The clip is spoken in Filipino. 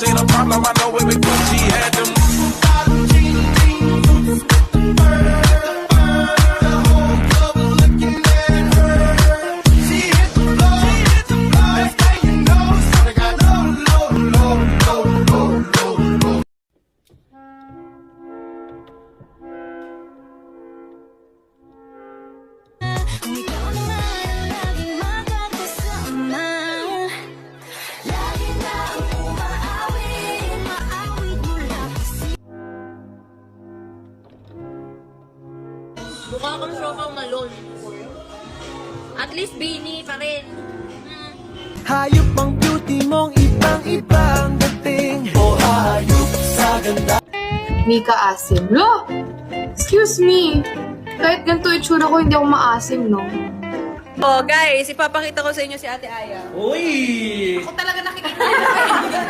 cash ain't a problem. I know it with Gucci had them. Mukha kang siyokang malon. At least bini pa rin. Hayop ang beauty mong ibang-ibang dating. O hayop sa ganda. Mika asim. Lo! Excuse me. Kahit ganito itsura ko, hindi ako maasim, no? Oh, guys, ipapakita ko sa inyo si Ate Aya. Uy! Ako talaga nakikita.